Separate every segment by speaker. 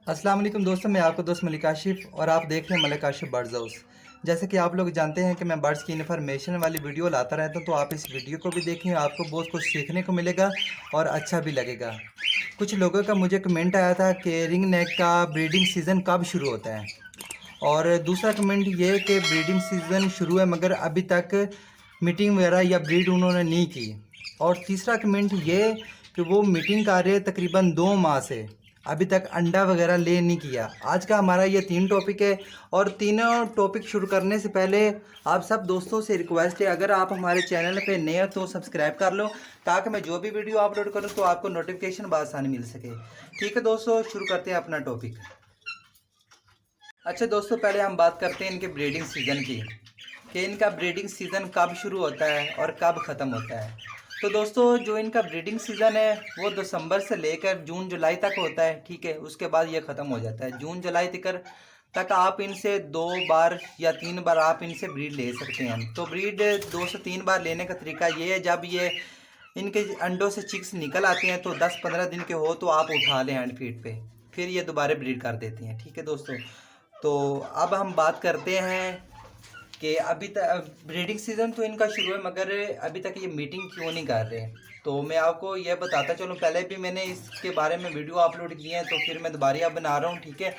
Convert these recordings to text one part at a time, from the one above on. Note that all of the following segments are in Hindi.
Speaker 1: अस्सलाम वालेकुम दोस्तों, मैं आपका दोस्त मलिक आशिफ और आप देख रहे हैं मलिक आशिफ बर्ड्स हाउस। जैसे कि आप लोग जानते हैं कि मैं बर्ड्स की इन्फॉर्मेशन वाली वीडियो लाता रहता हूं, तो आप इस वीडियो को भी देखें, आपको बहुत कुछ सीखने को मिलेगा और अच्छा भी लगेगा। कुछ लोगों का मुझे कमेंट आया था कि रिंग नेक का ब्रीडिंग सीज़न कब शुरू होता है, और दूसरा कमेंट ये कि ब्रीडिंग सीज़न शुरू है मगर अभी तक मीटिंग वगैरह या ब्रीड उन्होंने नहीं की। और तीसरा कमेंट ये कि वो मीटिंग कर रहे तकरीबन 2 माह से, अभी तक अंडा वगैरह ले नहीं किया। आज का हमारा ये 3 टॉपिक है, और तीनों टॉपिक शुरू करने से पहले आप सब दोस्तों से रिक्वेस्ट है, अगर आप हमारे चैनल पे नए हो तो सब्सक्राइब कर लो, ताकि मैं जो भी वीडियो अपलोड करूँ तो आपको नोटिफिकेशन बआसानी मिल सके। ठीक है दोस्तों, शुरू करते हैं अपना टॉपिक। अच्छा दोस्तों, पहले हम बात करते हैं इनके ब्रीडिंग सीज़न की, कि इनका ब्रीडिंग सीज़न कब शुरू होता है और कब ख़त्म होता है। तो दोस्तों, जो इनका ब्रीडिंग सीज़न है वो दिसंबर से लेकर जून जुलाई तक होता है। ठीक है, उसके बाद ये ख़त्म हो जाता है। जून जुलाई तक आप इनसे 2 बार या 3 बार आप इनसे ब्रीड ले सकते हैं। तो ब्रीड 2 से 3 बार लेने का तरीका ये है, जब ये इनके अंडों से चिक्स निकल आते हैं तो 10-15 दिन के हो तो आप उठा लें हैंड फीड पे, फिर ये दोबारा ब्रीड कर देती हैं। ठीक है दोस्तों, तो अब हम बात करते हैं कि अभी तक ब्रीडिंग सीज़न तो इनका शुरू है मगर अभी तक ये मीटिंग क्यों नहीं कर रहे। तो मैं आपको यह बताता चलूँ, पहले भी मैंने इसके बारे में वीडियो अपलोड किए हैं, तो फिर मैं दोबारा अब बना रहा हूँ। ठीक है,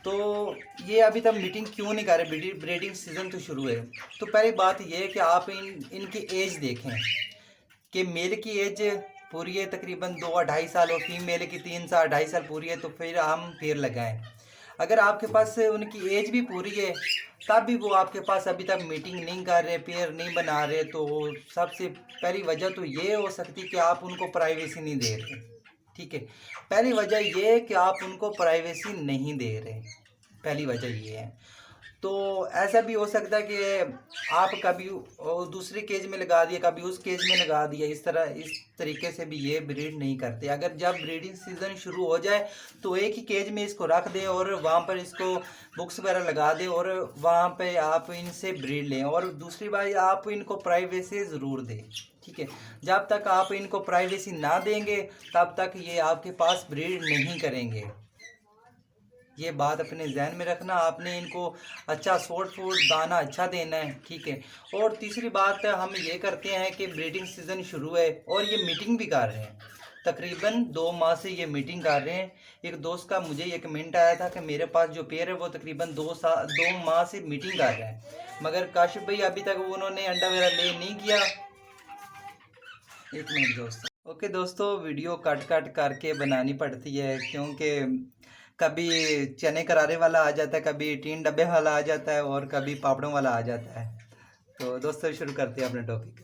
Speaker 1: तो ये अभी तक मीटिंग क्यों नहीं कर रहे, ब्रीडिंग सीज़न तो शुरू है। तो पहली बात ये है कि आप इनकी एज देखें कि मेल की एज पूरी है तकरीबन 2-2.5 साल, और फीमेल की 3 से 2.5 साल पूरी है, तो फिर हम पेड़ लगाएं। अगर आपके पास उनकी एज भी पूरी है तब भी वो आपके पास अभी तक मीटिंग नहीं कर रहे, पेयर नहीं बना रहे, तो सबसे पहली वजह तो ये हो सकती है कि आप उनको प्राइवेसी नहीं दे रहे। ठीक है, पहली वजह ये है कि आप उनको प्राइवेसी नहीं दे रहे, पहली वजह ये है। तो ऐसा भी हो सकता है कि आप कभी दूसरी केज में लगा दिया, कभी उस केज में लगा दिया, इस तरीके से भी ये ब्रीड नहीं करते। अगर जब ब्रीडिंग सीजन शुरू हो जाए तो एक ही केज में इसको रख दें और वहाँ पर इसको बुक्स वगैरह लगा दें, और वहाँ पे आप इनसे ब्रीड लें। और दूसरी बात, आप इनको प्राइवेसी ज़रूर दें। ठीक है, जब तक आप इनको प्राइवेसी ना देंगे तब तक ये आपके पास ब्रीड नहीं करेंगे। ये बात अपने जहन में रखना, आपने इनको अच्छा सॉफ्ट फूड दाना अच्छा देना है। ठीक है, और तीसरी बात हम ये करते हैं कि ब्रीडिंग सीज़न शुरू है और ये मीटिंग भी कर रहे हैं, तकरीबन 2 माह से ये मीटिंग कर रहे हैं। एक दोस्त का मुझे ये कमेंट आया था कि मेरे पास जो पेयर है वो तकरीबन 2 माह से मीटिंग कर रहे हैं, मगर काशिफ भाई अभी तक उन्होंने अंडा वगैरह ले नहीं किया। एक मिनट दोस्तों। ओके दोस्तों, वीडियो कट कट करके बनानी पड़ती है, क्योंकि कभी चने करारे वाला आ जाता है, कभी टीन डब्बे वाला आ जाता है, और कभी पापड़ों वाला आ जाता है। तो दोस्तों, शुरू करते हैं अपना टॉपिक।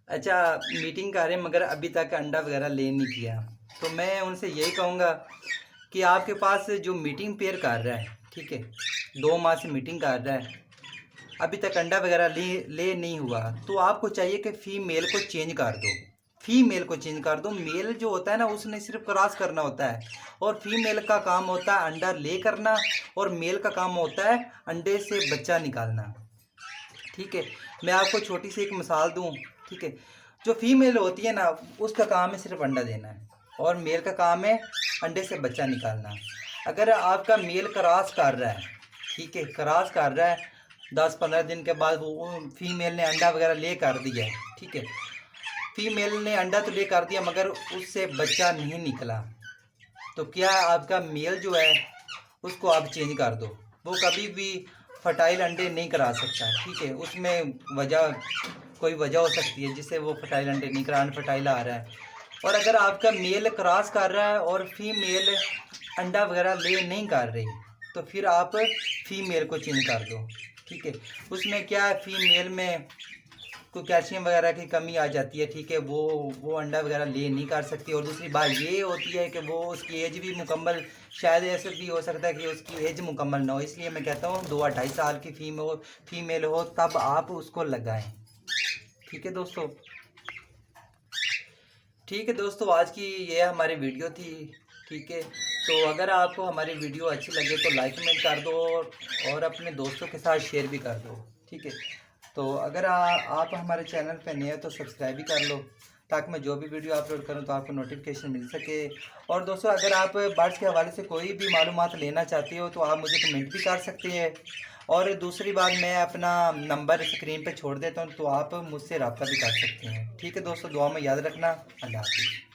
Speaker 1: अच्छा, मीटिंग कर रहे हैं मगर अभी तक अंडा वगैरह ले नहीं किया, तो मैं उनसे यही कहूँगा कि आपके पास जो मीटिंग पेयर कर रहा है, ठीक है, 2 माह से मीटिंग कर रहा है, अभी तक अंडा वगैरह ले नहीं हुआ, तो आपको चाहिए कि फीमेल को चेंज कर दो। फीमेल को चेंज कर दो। मेल जो होता है ना, उसने सिर्फ क्रॉस करना होता है, और फीमेल का काम होता है अंडा ले करना, और मेल का काम होता है अंडे से बच्चा निकालना। ठीक है, मैं आपको छोटी सी एक मिसाल दूं। ठीक है, जो फीमेल होती है ना, उसका काम है सिर्फ अंडा देना है, और मेल का काम है अंडे से बच्चा निकालना। अगर आपका मेल क्रॉस कर रहा है, ठीक है, क्रॉस कर रहा है, 10-15 दिन के बाद वो फीमेल ने अंडा वगैरह ले कर दिया है। ठीक है, फीमेल ने अंडा तो ले कर दिया मगर उससे बच्चा नहीं निकला, तो क्या आपका मेल जो है उसको आप चेंज कर दो। वो कभी भी फर्टाइल अंडे नहीं करा सकता। ठीक है, उसमें कोई वजह हो सकती है जिससे वो फर्टाइल अंडे नहीं करा, अनफर्टाइल आ रहा है। और अगर आपका मेल क्रॉस कर रहा है और फीमेल अंडा वगैरह ले नहीं कर रही, तो फिर आप फीमेल को चेंज कर दो। ठीक है, उसमें क्या है, फीमेल में कोई कैल्शियम वगैरह की कमी आ जाती है। ठीक है, वो अंडा वगैरह ले नहीं कर सकती। और दूसरी बात ये होती है कि वो उसकी एज भी मुकम्मल, शायद ऐसे भी हो सकता है कि उसकी एज मुकम्मल ना हो, इसलिए मैं कहता हूँ 2-2.5 साल की फीमेल हो तब आप उसको लगाएं। ठीक है दोस्तों। ठीक है दोस्तों, आज की ये हमारी वीडियो थी। ठीक है, तो अगर आपको हमारी वीडियो अच्छी लगे तो लाइक कमेंट कर दो, और अपने दोस्तों के साथ शेयर भी कर दो। ठीक है, तो अगर आप हमारे चैनल पे नए हो तो सब्सक्राइब भी कर लो, ताकि मैं जो भी वीडियो अपलोड करूं तो आपको नोटिफिकेशन मिल सके। और दोस्तों, अगर आप बर्ड्स के हवाले से कोई भी मालूमात लेना चाहते हो तो आप मुझे कमेंट भी कर सकते हैं। और दूसरी बात, मैं अपना नंबर स्क्रीन पे छोड़ देता हूं, तो आप मुझसे रब्ता भी कर सकते हैं। ठीक है दोस्तों, दुआ में याद रखना। अल्लाह हाफिज़।